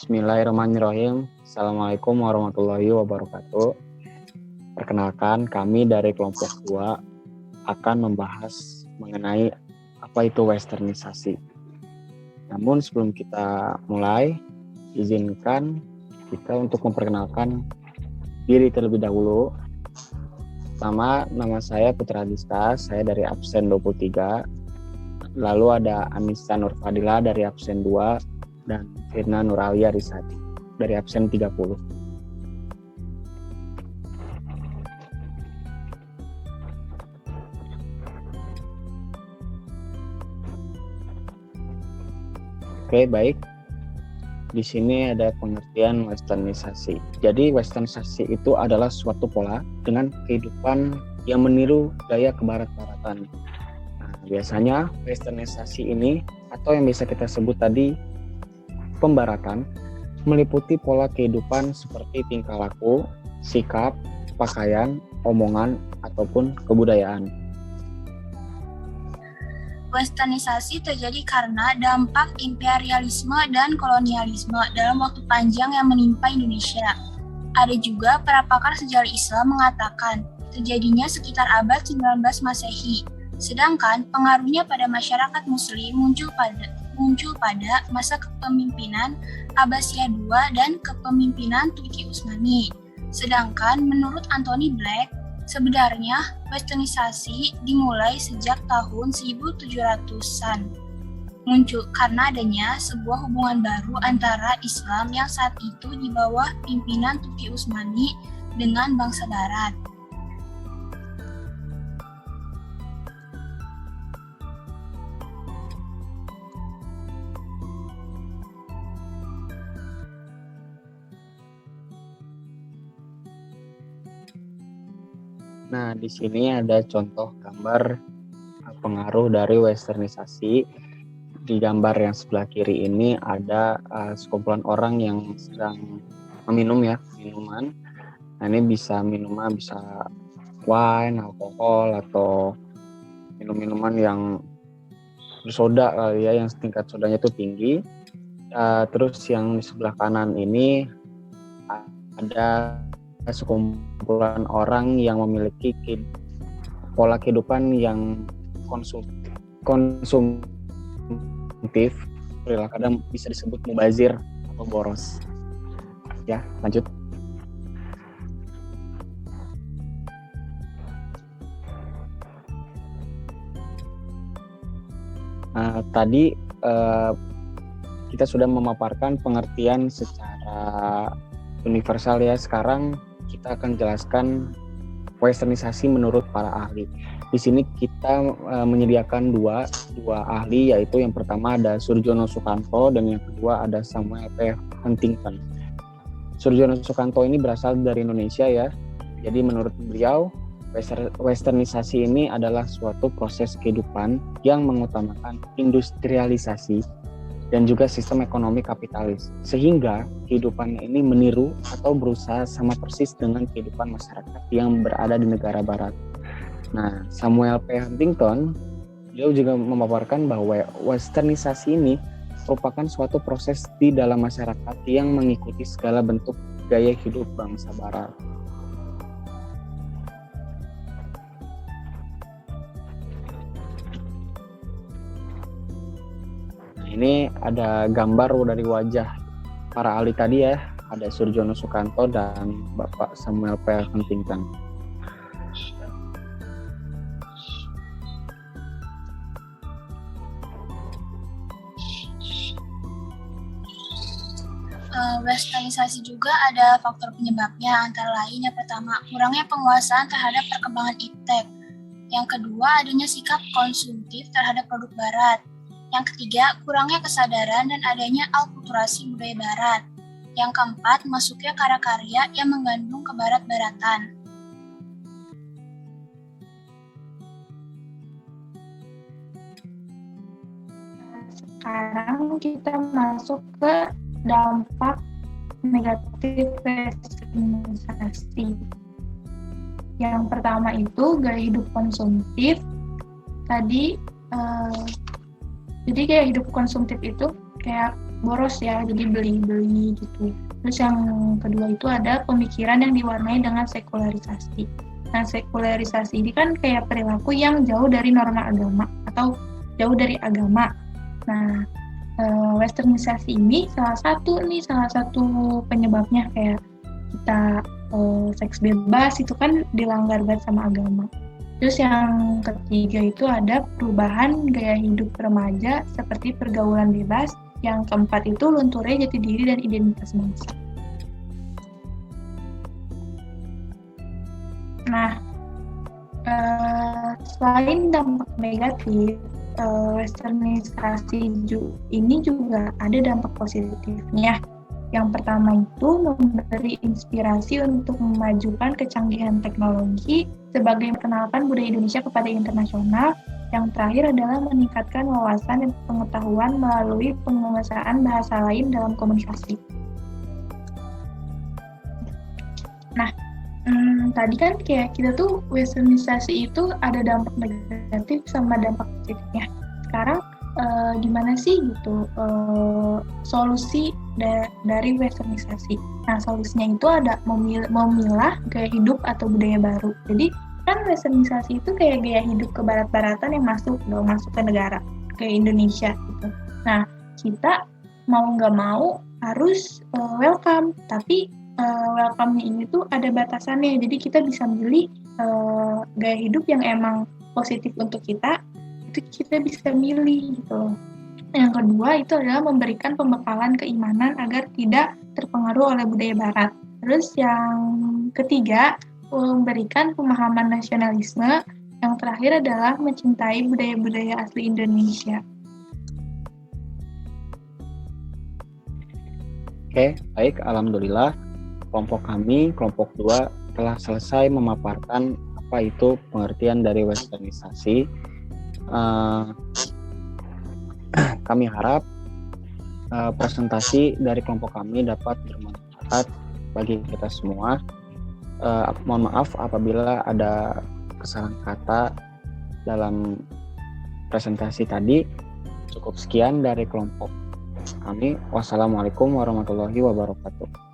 Bismillahirrahmanirrahim. Assalamualaikum warahmatullahi wabarakatuh. Perkenalkan, kami dari kelompok 2 akan membahas mengenai apa itu westernisasi. Namun sebelum kita mulai, izinkan kita untuk memperkenalkan diri terlebih dahulu. Pertama, nama saya Putra Adista, saya dari absen 23. Lalu ada Anissa Nurfadila dari absen 2 dan Firna Nuralia Risati dari absen 30. Oke, baik. Di sini ada pengertian westernisasi. Jadi westernisasi itu adalah suatu pola dengan kehidupan yang meniru gaya kebarat-baratan. Nah, biasanya westernisasi ini atau yang bisa kita sebut tadi pembaratan meliputi pola kehidupan seperti tingkah laku, sikap, pakaian, omongan, ataupun kebudayaan. Westernisasi terjadi karena dampak imperialisme dan kolonialisme dalam waktu panjang yang menimpa Indonesia. Ada juga para pakar sejarah Islam mengatakan terjadinya sekitar abad 19 Masehi, sedangkan pengaruhnya pada masyarakat Muslim muncul pada masa kepemimpinan Abbasiyah II dan kepemimpinan Turki Utsmani. Sedangkan menurut Anthony Black, sebenarnya westernisasi dimulai sejak tahun 1700-an. Muncul karena adanya sebuah hubungan baru antara Islam yang saat itu di bawah pimpinan Turki Utsmani dengan bangsa Barat. Nah, di sini ada contoh gambar pengaruh dari westernisasi. Di gambar yang sebelah kiri ini ada sekumpulan orang yang sedang meminum minuman. Nah, ini minuman bisa wine, alkohol, atau minuman yang bersoda kali ya, yang tingkat sodanya itu tinggi. Terus yang di sebelah kanan ini ada sekumpulan orang yang memiliki pola kehidupan yang konsumtif, kadang bisa disebut mubazir atau boros. Ya, lanjut. Tadi kita sudah memaparkan pengertian secara universal ya. Sekarang kita akan jelaskan westernisasi menurut para ahli. Di sini kita menyediakan dua ahli, yaitu yang pertama ada Surjono Sukanto dan yang kedua ada Samuel P. Huntington. Surjono Sukanto ini berasal dari Indonesia ya. Jadi menurut beliau, westernisasi ini adalah suatu proses kehidupan yang mengutamakan industrialisasi dan juga sistem ekonomi kapitalis, sehingga kehidupan ini meniru atau berusaha sama persis dengan kehidupan masyarakat yang berada di negara barat. Nah, Samuel P. Huntington, dia juga memaparkan bahwa westernisasi ini merupakan suatu proses di dalam masyarakat yang mengikuti segala bentuk gaya hidup bangsa barat. Ini ada gambar dari wajah para ahli tadi ya, ada Surjono Sukanto dan Bapak Samuel P. Huntington. Westernisasi juga ada faktor penyebabnya, antara lain yang pertama, kurangnya penguasaan terhadap perkembangan iptek. Yang kedua, adanya sikap konsumtif terhadap produk barat. Yang ketiga, kurangnya kesadaran dan adanya alkulturasi budaya barat. Yang keempat, masuknya karya-karya yang mengandung kebarat-baratan. Sekarang kita masuk ke dampak negatif westernisasi. Yang pertama itu gaya hidup konsumtif. Jadi gaya hidup konsumtif itu kayak boros ya, jadi beli-beli gitu. Terus yang kedua itu ada pemikiran yang diwarnai dengan sekularisasi. Nah, sekularisasi ini kan kayak perilaku yang jauh dari norma agama atau jauh dari agama. Nah, westernisasi ini salah satu penyebabnya, kayak kita seks bebas itu kan dilanggar banget sama agama. Terus yang ketiga itu ada perubahan gaya hidup remaja seperti pergaulan bebas. Yang keempat itu lunturnya jati diri dan identitas bangsa. Nah, selain dampak negatif, westernisasi ini juga ada dampak positifnya. Yang pertama itu memberi inspirasi untuk memajukan kecanggihan teknologi sebagai memperkenalkan budaya Indonesia kepada internasional. Yang terakhir adalah meningkatkan wawasan dan pengetahuan melalui penguasaan bahasa lain dalam komunikasi. Nah, tadi kan kayak kita tuh westernisasi itu ada dampak negatif sama dampak positifnya. Sekarang gimana sih gitu solusi dari westernisasi? Nah, solusinya itu ada memilah gaya hidup atau budaya baru. Jadi kan westernisasi itu kayak gaya hidup ke barat-baratan yang masuk ke negara, ke Indonesia gitu. Nah, kita mau nggak mau harus welcome, tapi welcome-nya ini tuh ada batasannya. Jadi kita bisa milih gaya hidup yang emang positif untuk kita, itu kita bisa milih gitu. Yang kedua itu adalah memberikan pembekalan keimanan agar tidak terpengaruh oleh budaya barat. Terus yang ketiga, memberikan pemahaman nasionalisme. Yang terakhir adalah mencintai budaya-budaya asli Indonesia. Oke, baik. Alhamdulillah, kelompok kami, kelompok 2, telah selesai memaparkan apa itu pengertian dari westernisasi. Kami harap presentasi dari kelompok kami dapat bermanfaat bagi kita semua. Mohon maaf apabila ada kesalahan kata dalam presentasi tadi. Cukup sekian dari kelompok kami. Wassalamualaikum warahmatullahi wabarakatuh.